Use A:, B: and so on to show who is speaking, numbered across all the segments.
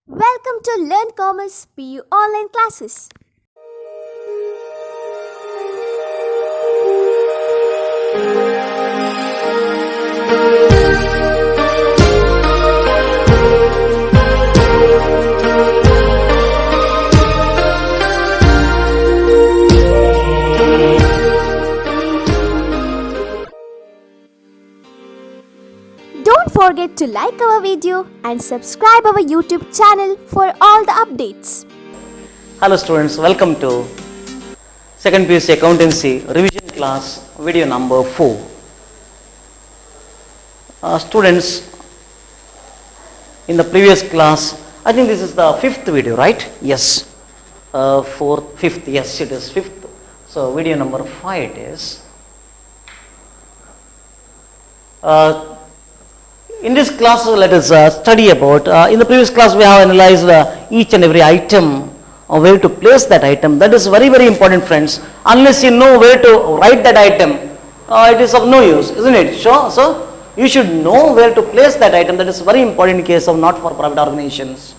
A: Welcome to Learn Commerce PU online classes. Don't forget to like our video and subscribe our YouTube channel for all the updates.
B: Hello students, welcome to second PUC accountancy revision class video number 4. Students, in the previous class, I think this is the fifth video, right? Yes. Fourth, fifth, yes it is fifth. So video number 5 it is. In this class let us study about, in the previous class we have analyzed each and every item or where to place that item. That is very very important friends. Unless you know where to write that item, it is of no use, isn't it? So you should know where to place that item. That is very important in case of not for profit organizations.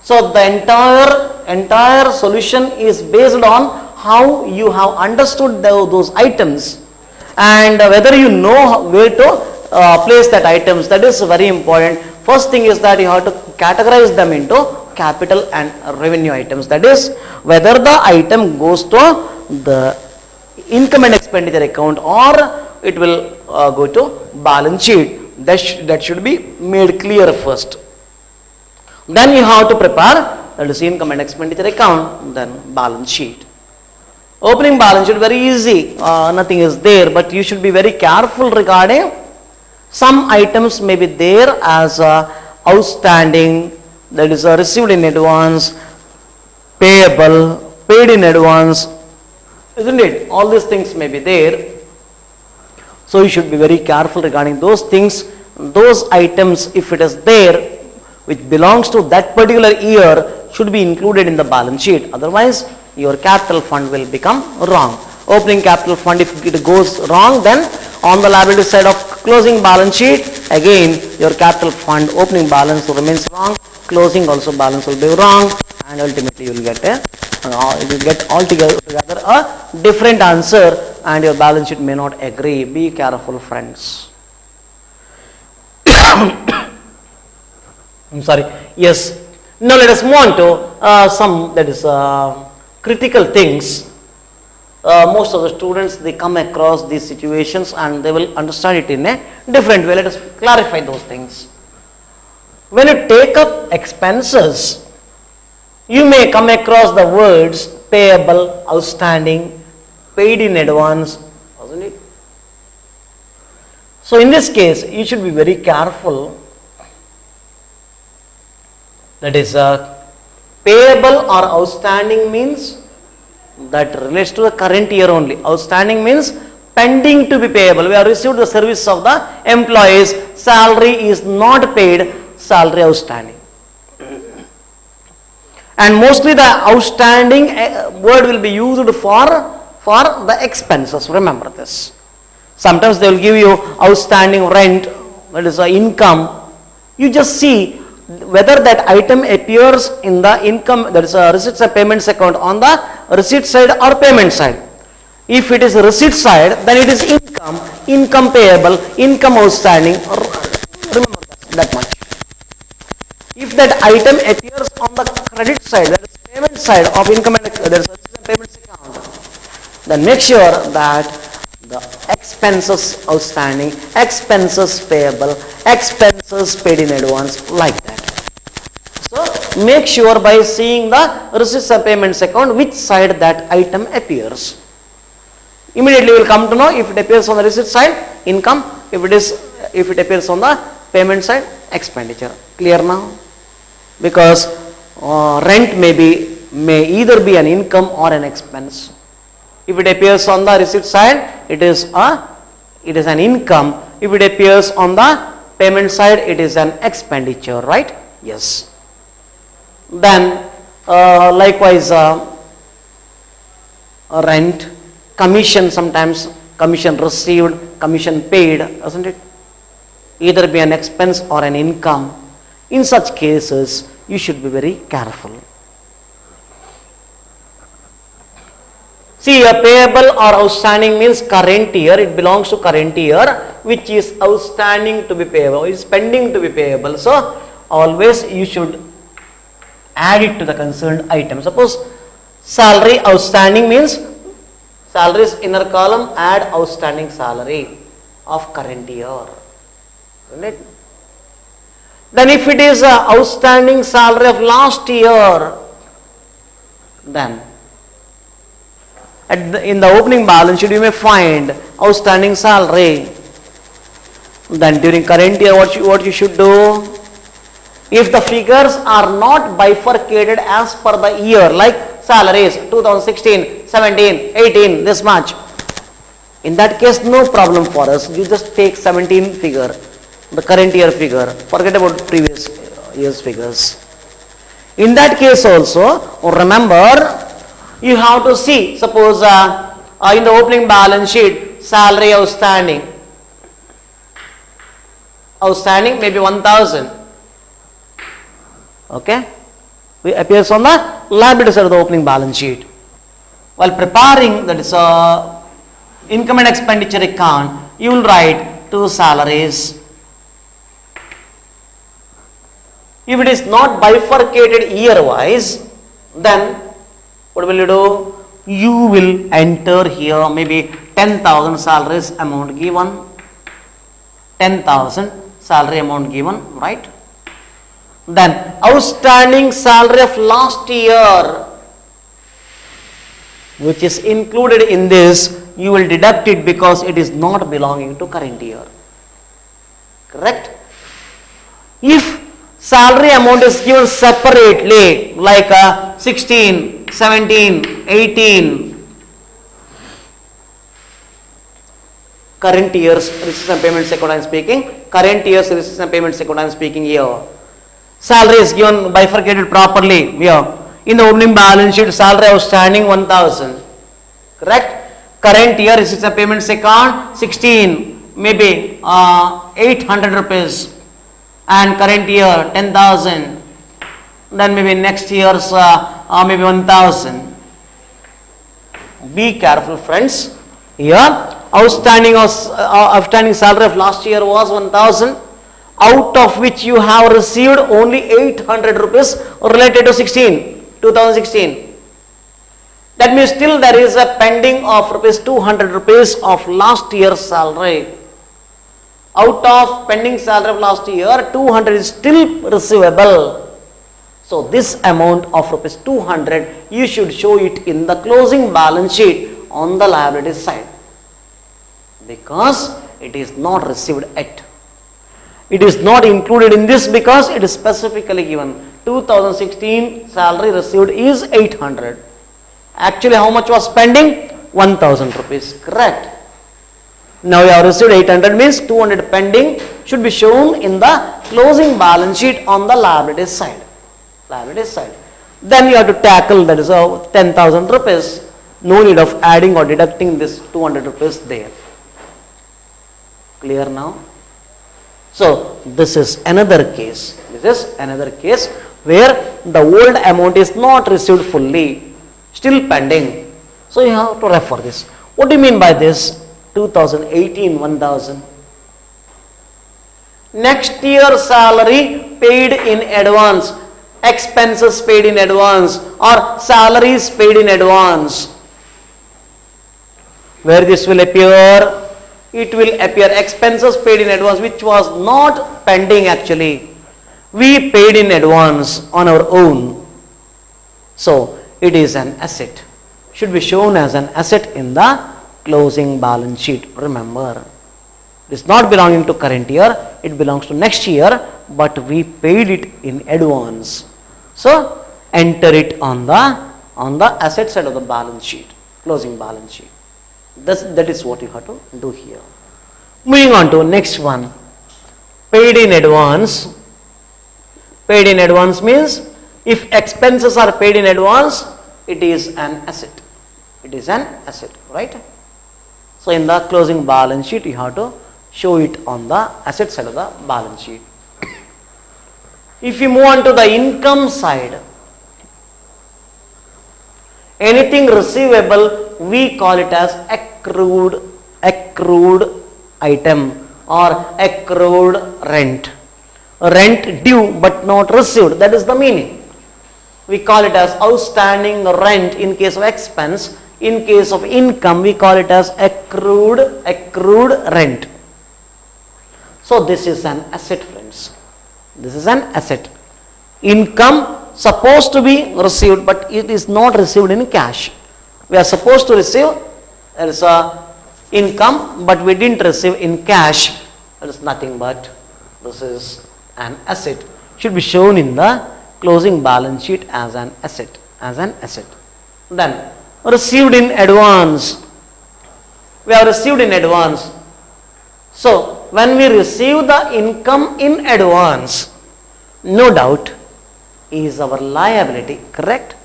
B: So the entire solution is based on how you have understood those items and whether you know where to place that items. That is very important. First thing is that you have to categorize them into capital and revenue items. That is whether the item goes to the income and expenditure account or it will go to balance sheet. That should be made clear first. Then you have to prepare, that is income and expenditure account, then balance sheet. Opening balance sheet very easy, nothing is there, but you should be very careful regarding some items may be there as outstanding, that is received in advance, payable, paid in advance, isn't it? All these things may be there. So you should be very careful regarding those things. Those items, if it is there, which belongs to that particular year, should be included in the balance sheet. Otherwise, your capital fund will become wrong. Opening capital fund, if it goes wrong, then on the liability side of closing balance sheet, again your capital fund opening balance remains wrong, closing also balance will be wrong, and ultimately you will get altogether a different answer and your balance sheet may not agree. Be careful friends. I'm sorry. Yes. Now let us move on to some, that is critical things. Most of the students, they come across these situations and they will understand it in a different way. Let us clarify those things. When you take up expenses, you may come across the words payable, outstanding, paid in advance, wasn't it? So in this case, you should be very careful. That is payable or outstanding means that relates to the current year only. Outstanding means pending to be payable. We have received the service of the employees, salary is not paid, salary outstanding. And mostly the outstanding word will be used for the expenses. Remember this. Sometimes they will give you outstanding rent, that is income. You just see whether that item appears in the income, that is receipts and payments account, on the receipt side or payment side. If it is receipt side, then it is income payable, income outstanding. Remember that much. If that item appears on the credit side, that is payment side of income and that is receipts and payments account, then make sure that the expenses outstanding, expenses payable, expenses paid in advance, like that. So make sure by seeing the receipts and payments account which side that item appears. Immediately you will come to know if it appears on the receipt side, income, if it appears on the payment side, expenditure. Clear now? Because rent may either be an income or an expense. If it appears on the receipt side, it is an income. If it appears on the payment side, it is an expenditure, right? Yes. Then likewise rent, commission, sometimes commission received, commission paid, doesn't it? Either be an expense or an income. In such cases, you should be very careful. See, a payable or outstanding means current year. It belongs to current year, which is outstanding to be payable, is pending to be payable. So, always you should add it to the concerned item. Suppose salary outstanding means salaries inner column, add outstanding salary of current year. Isn't it? Then if it is outstanding salary of last year, then in the opening balance sheet you may find outstanding salary. Then during current year what you should do? If the figures are not bifurcated as per the year, like salaries 2016, 17, 18, this much, in that case no problem for us. You just take 17 figure, the current year figure, forget about previous year's figures. In that case also, remember, you have to see, suppose in the opening balance sheet, salary outstanding maybe 1000. Okay, it appears on the liability side of the opening balance sheet. While preparing that is income and expenditure account, you will write 2 salaries. If it is not bifurcated year wise, then what will you do? You will enter here maybe 10,000 salaries amount given, 10,000 salary amount given, right? Then outstanding salary of last year, which is included in this, you will deduct it because it is not belonging to current year. Correct? If salary amount is given separately, like 16, 17, 18, current year's receipts and payments account I am speaking, current year's receipts and payments account I am speaking here. Salary is given bifurcated properly here. In the opening balance sheet, salary outstanding 1000. Correct? Current year receipts and payments account 16, maybe 800 rupees. And current year 10,000. Then maybe next year's maybe 1000. Be careful, friends. Here, outstanding salary of last year was 1000. Out of which you have received only 800 rupees related to 2016. That means still there is a pending of rupees 200 rupees of last year's salary. Out of pending salary of last year, 200 is still receivable. So this amount of rupees 200, you should show it in the closing balance sheet on the liability side, because it is not received yet. It is not included in this because it is specifically given. 2016 salary received is 800. Actually, how much was pending? 1000 rupees. Correct. Now you have received 800 means 200 pending should be shown in the closing balance sheet on the liability side. Then you have to tackle, that is 10,000 rupees. No need of adding or deducting this 200 rupees there. Clear now? So this is another case. Where the old amount is not received fully, still pending. So you have to refer this. What do you mean by this? 2018 1000. Next year salary paid in advance, expenses paid in advance, or salaries paid in advance. Where this will appear? It will appear expenses paid in advance, which was not pending actually. We paid in advance on our own. So it is an asset. Should be shown as an asset in the closing balance sheet. Remember, it is not belonging to current year, it belongs to next year, but we paid it in advance. So enter it on the asset side of the balance sheet, closing balance sheet. That is what you have to do here. Moving on to next one. Paid in advance. Paid in advance means if expenses are paid in advance, it is an asset. It is an asset, right? So in the closing balance sheet, you have to show it on the asset side of the balance sheet. If you move on to the income side, anything receivable, we call it as accrued item or accrued rent. Rent due but not received, that is the meaning. We call it as outstanding rent in case of expense. In case of income, we call it as accrued rent. So this is an asset, friends. This is an asset. Income supposed to be received, but it is not received in cash. We are supposed to receive, there is a income, but we didn't receive in cash. That is nothing but this is an asset. Should be shown in the closing balance sheet as an asset. Then received in advance. We have received in advance. So when we receive the income in advance, no doubt is our liability, correct?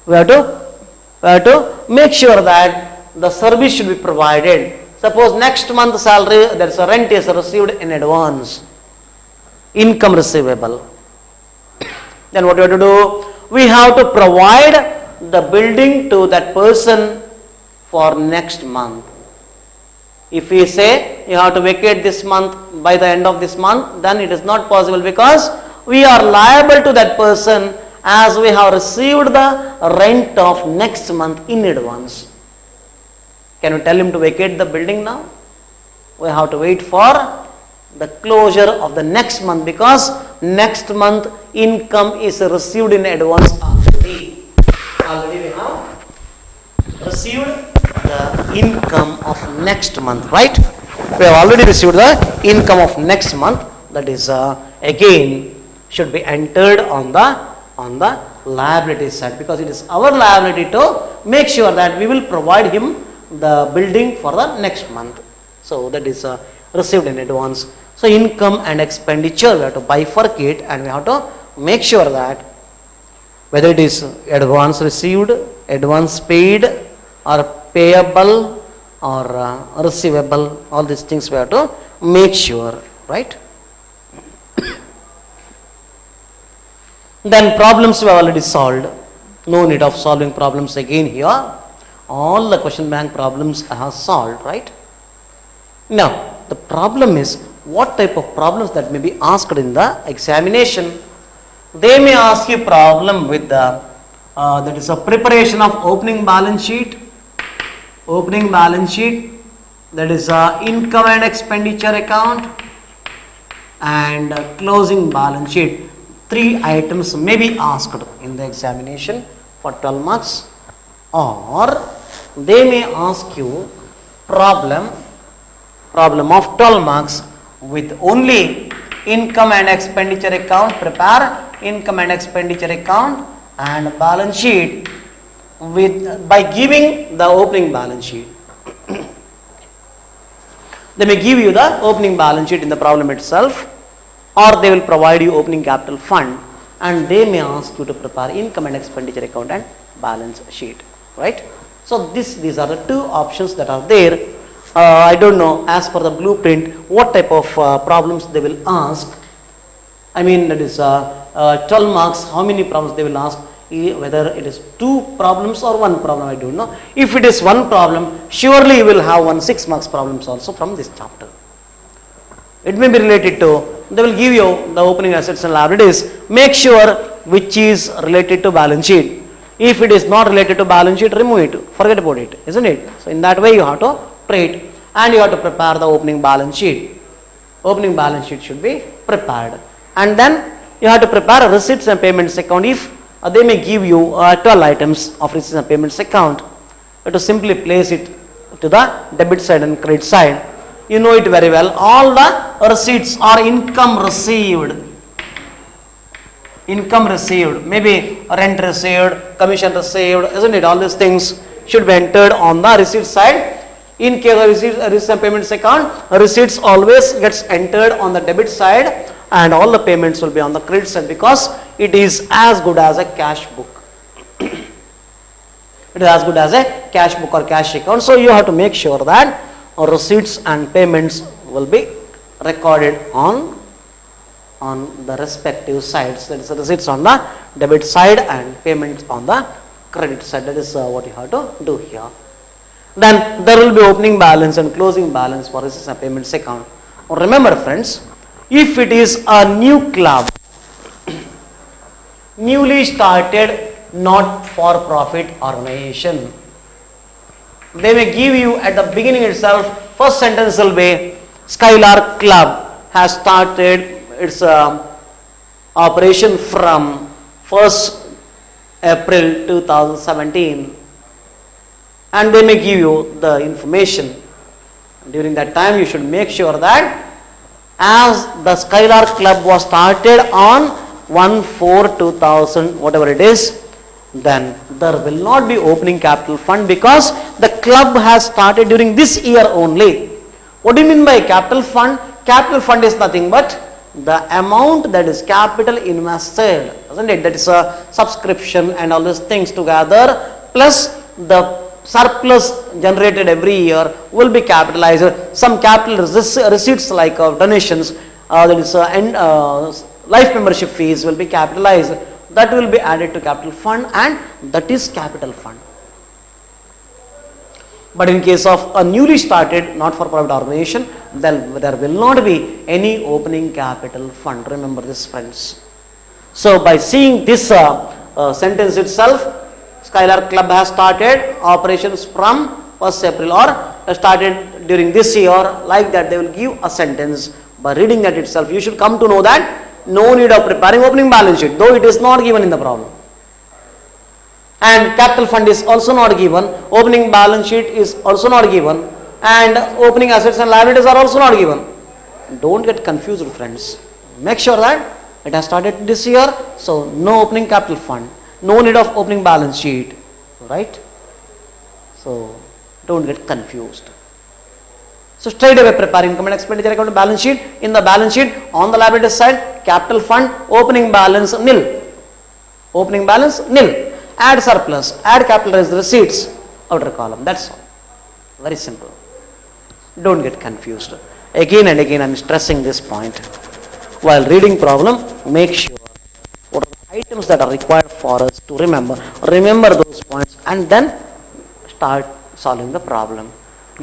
B: We have to make sure that the service should be provided. Suppose next month salary, there is a rent is received in advance, income receivable. Then what we have to do? We have to provide the building to that person for next month. If we say you have to vacate this month by the end of this month, then it is not possible, because we are liable to that person as we have received the rent of next month in advance. Can you tell him to vacate the building now? We have to wait for the closure of the next month, because next month income is received in advance already. Already we have received the income of next month, right? We have already received the income of next month. That is again should be entered on the liability side, because it is our liability to make sure that we will provide him the building for the next month. So that is received in advance. So income and expenditure we have to bifurcate, and we have to make sure that whether it is advance received, advance paid, or payable, or receivable, all these things we have to make sure, right? Then problems we have already solved. No need of solving problems again here. All the question bank problems I have solved, right? Now the problem is what type of problems that may be asked in the examination. They may ask you problem with the that is a preparation of opening balance sheet, that is a income and expenditure account, and closing balance sheet. 3 items may be asked in the examination for 12 marks, or they may ask you problem of 12 marks with only income and expenditure account. Prepare income and expenditure account and balance sheet by giving the opening balance sheet. They may give you the opening balance sheet in the problem itself, or they will provide you opening capital fund, and they may ask you to prepare income and expenditure account and balance sheet, right? So these are the 2 options that are there. I don't know, as per the blueprint, what type of problems they will ask. I mean, that is 12 marks, how many problems they will ask, whether it is 2 problems or 1 problem, I don't know. If it is 1 problem, surely you will have 1 6 marks problems also from this chapter. It may be related to, they will give you the opening assets and liabilities. Make sure which is related to balance sheet. If it is not related to balance sheet, remove it, forget about it, isn't it? So in that way you have to treat, and you have to prepare the opening balance sheet. Opening balance sheet should be prepared, and then you have to prepare a receipts and payments account. If they may give you 12 items of receipts and payments account, you have to simply place it to the debit side and credit side. You know it very well. All the receipts are income received, maybe rent received, commission received, isn't it? All these things should be entered on the receipt side. In case of receipts and payments account, receipts always gets entered on the debit side, and all the payments will be on the credit side, because it is as good as a cash book. It is as good as a cash book or cash account. So you have to make sure that receipts and payments will be recorded on on the respective sides. That is receipts on the debit side and payments on the credit side. That is what you have to do here. Then there will be opening balance and closing balance for receipts and payments account. Remember friends, if it is a new club, newly started, not for profit organization, they may give you at the beginning itself, first sentence will be Skylark Club has started its operation from 1st April 2017, and they may give you the information. During that time you should make sure that as the Skylark Club was started on 1/4/2000, whatever it is, then there will not be opening capital fund because the club has started during this year only. What do you mean by capital fund? Capital fund is nothing but the amount that is capital invested, isn't it? That is a subscription and all these things together, plus the surplus generated every year will be capitalized. Some capital receipts like donations, that is life membership fees will be capitalized. That will be added to capital fund, and that is capital fund. But in case of a newly started not for profit organization, then there will not be any opening capital fund. Remember this friends. So by seeing this sentence itself, Skylark Club has started operations from 1st April or started during this year, like that they will give a sentence. By reading that itself you should come to know that no need of preparing opening balance sheet, though it is not given in the problem. And capital fund is also not given, opening balance sheet is also not given, and opening assets and liabilities are also not given. Don't get confused friends. Make sure that it has started this year, so no opening capital fund, no need of opening balance sheet, right? So don't get confused. So straight away prepare income and expenditure account balance sheet. In the balance sheet, on the liability side, capital fund, opening balance nil. Opening balance nil. Add surplus, add capitalized receipts, outer column. That's all. Very simple. Don't get confused. Again and again I am stressing this point. While reading problem, make sure what are the items that are required for us to remember. Remember those points and then start solving the problem.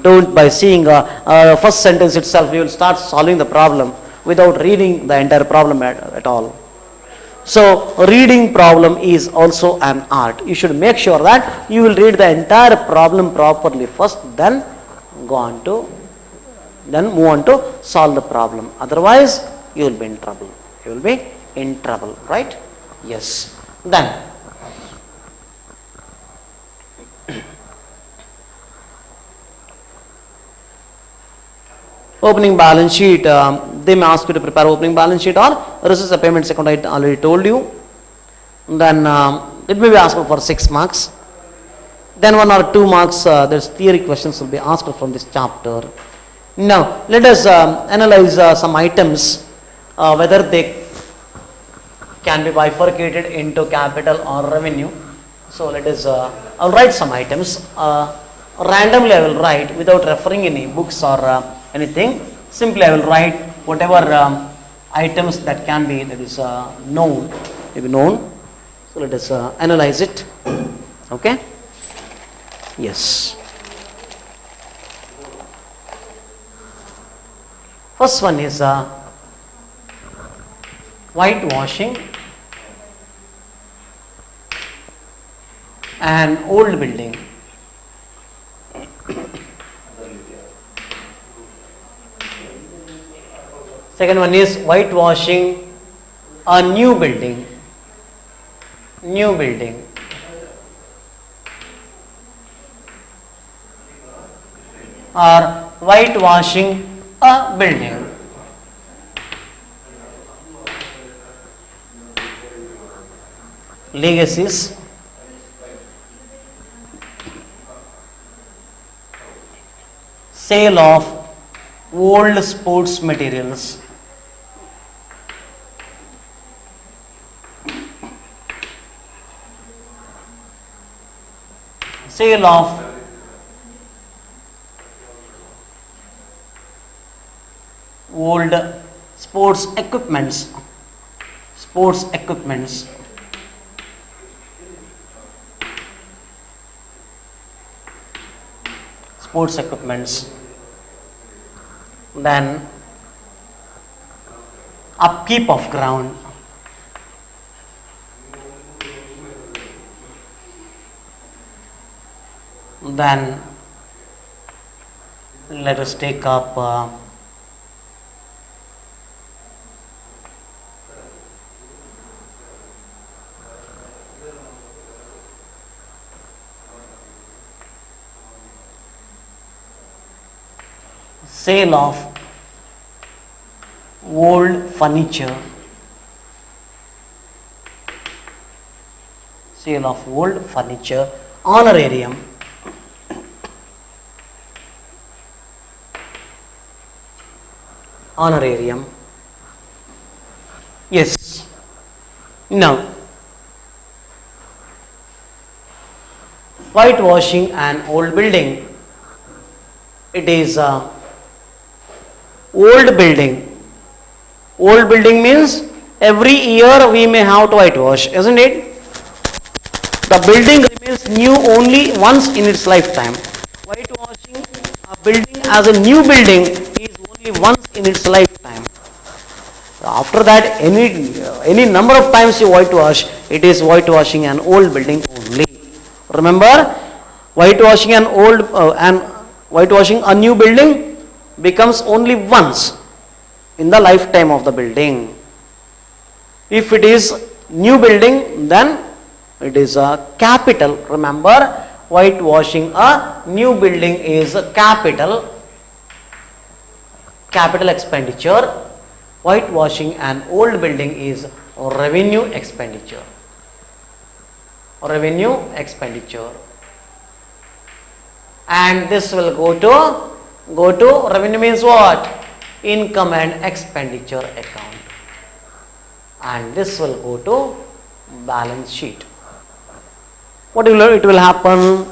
B: Don't by seeing first sentence itself you will start solving the problem without reading the entire problem at all. So reading problem is also an art. You should make sure that you will read the entire problem properly first, then move on to solve the problem. Otherwise you will be in trouble. You will be in trouble, right? Yes. Then opening balance sheet, they may ask you to prepare opening balance sheet or receipts and payments account. I already told you. Then it may be asked for 6 marks. Then 1 or 2 marks, there's theory questions will be asked from this chapter. Now let us analyze some items, whether they can be bifurcated into capital or revenue. So let us, I'll write some items. Randomly I will write without referring any books or anything. Simply I will write whatever items that can be, that is known, maybe known. So let us analyze it. Okay. Yes. First one is whitewashing an old building. Second one is whitewashing a new building. New building. Or whitewashing a building. Legacies. Sale of old sports materials. Sale of old sports equipments. sports equipments. Sports equipments. Then upkeep of ground. Then let us take up sale of old furniture. Sale of old furniture. Honorarium. Honorarium. Yes. Now, whitewashing an old building. It is a old building. Old building means every year we may have to whitewash, isn't it? The building remains new only once in its lifetime. Whitewashing a building as a new building is only once in its lifetime. After that, any number of times you whitewash, it is whitewashing an old building only. Remember, whitewashing whitewashing a new building becomes only once in the lifetime of the building. If it is new building, then it is a capital. Remember, whitewashing a new building is a capital expenditure. Whitewashing an old building is revenue expenditure. Revenue expenditure. And this will go to revenue means what? Income and expenditure account. And this will go to balance sheet. What it will happen?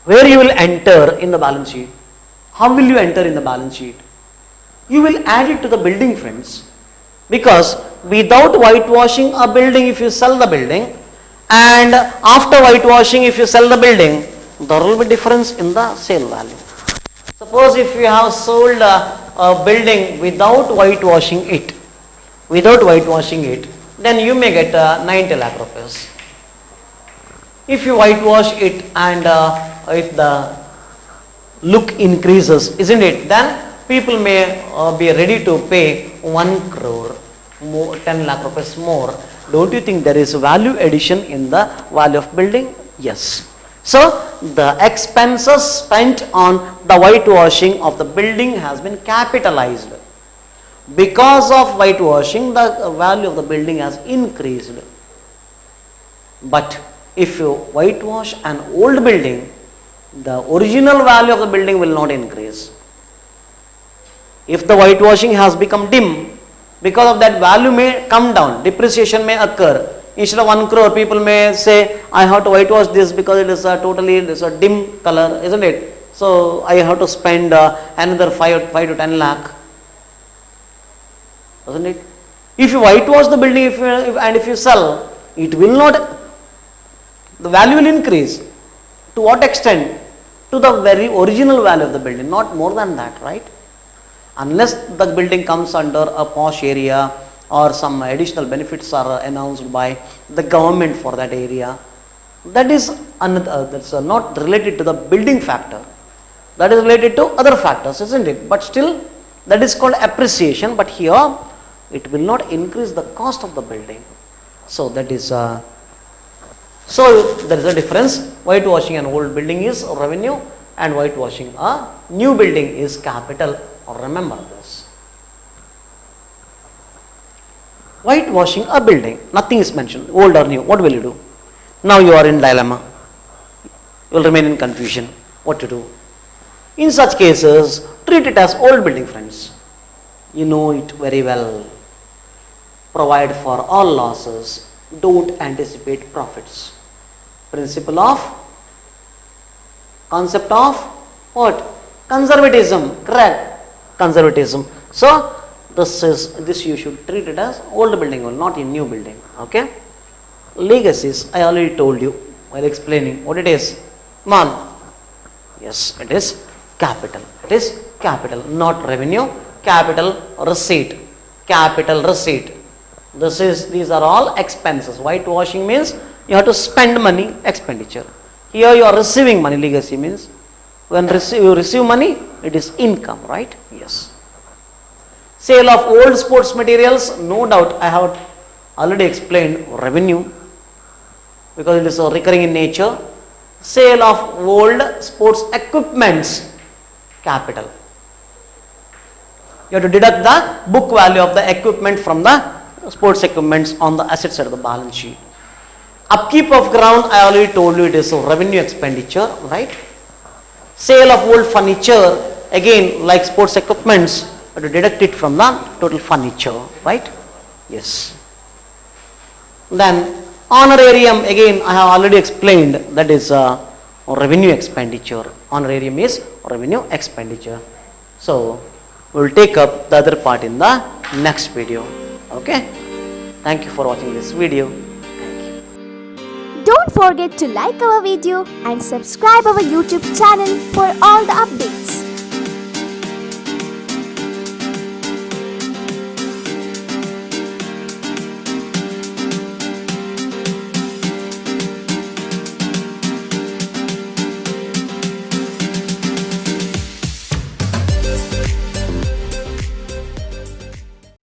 B: Where you will enter in the balance sheet? How will you enter in the balance sheet? You will add it to the building, friends. Because without whitewashing a building, if you sell the building, and after whitewashing, if you sell the building, there will be difference in the sale value. Suppose if you have sold a building without whitewashing it, then you may get 90 lakh rupees. If you whitewash it and if the look increases, isn't it? Then people may be ready to pay 1 crore, more, 10 lakh rupees more. Don't you think there is value addition in the value of building? Yes. So the expenses spent on the whitewashing of the building has been capitalized. Because of whitewashing, the value of the building has increased. But if you whitewash an old building, the original value of the building will not increase. If the whitewashing has become dim, because of that value may come down, depreciation may occur. Instead of 1 crore, people may say, I have to whitewash this because it is a dim color, isn't it? So I have to spend another 5 to 10 lakh, isn't it? If you whitewash the building if you sell, it will not, the value will increase. To what extent? To the very original value of the building, not more than that, right? Unless the building comes under a posh area or some additional benefits are announced by the government for that area. That is that's not related to the building factor. That is related to other factors, isn't it? But still, that is called appreciation. But here, it will not increase the cost of the building. So that is so there is a difference. Whitewashing an old building is revenue, and whitewashing a new building is capital. Remember this. Whitewashing a building, nothing is mentioned, old or new. What will you do? Now you are in dilemma. You will remain in confusion. What to do? In such cases, treat it as old building, friends. You know it very well. Provide for all losses. Don't anticipate profits. Concept of what? Conservatism, correct? Conservatism. So, this you should treat it as old building only, not a new building. Okay. Legacies, I already told you while explaining what it is. Man, yes, it is capital. It is capital, not revenue. Capital receipt. Capital receipt. These are all expenses. Whitewashing means you have to spend money, expenditure. Here you are receiving money. Legacy means when you receive money, it is income, right? Yes. Sale of old sports materials, no doubt I have already explained revenue because it is recurring in nature. Sale of old sports equipments, capital. You have to deduct the book value of the equipment from the sports equipments on the asset side of the balance sheet. Upkeep of ground, I already told you it is a revenue expenditure, right? Sale of old furniture, again like sports equipments, you have to deduct it from the total furniture, right? Yes. Then honorarium, again I have already explained, that is revenue expenditure. Honorarium is revenue expenditure. So we will take up the other part in the next video. Okay. Thank you for watching this video.
A: Don't forget to like our video and subscribe our YouTube channel for all the updates.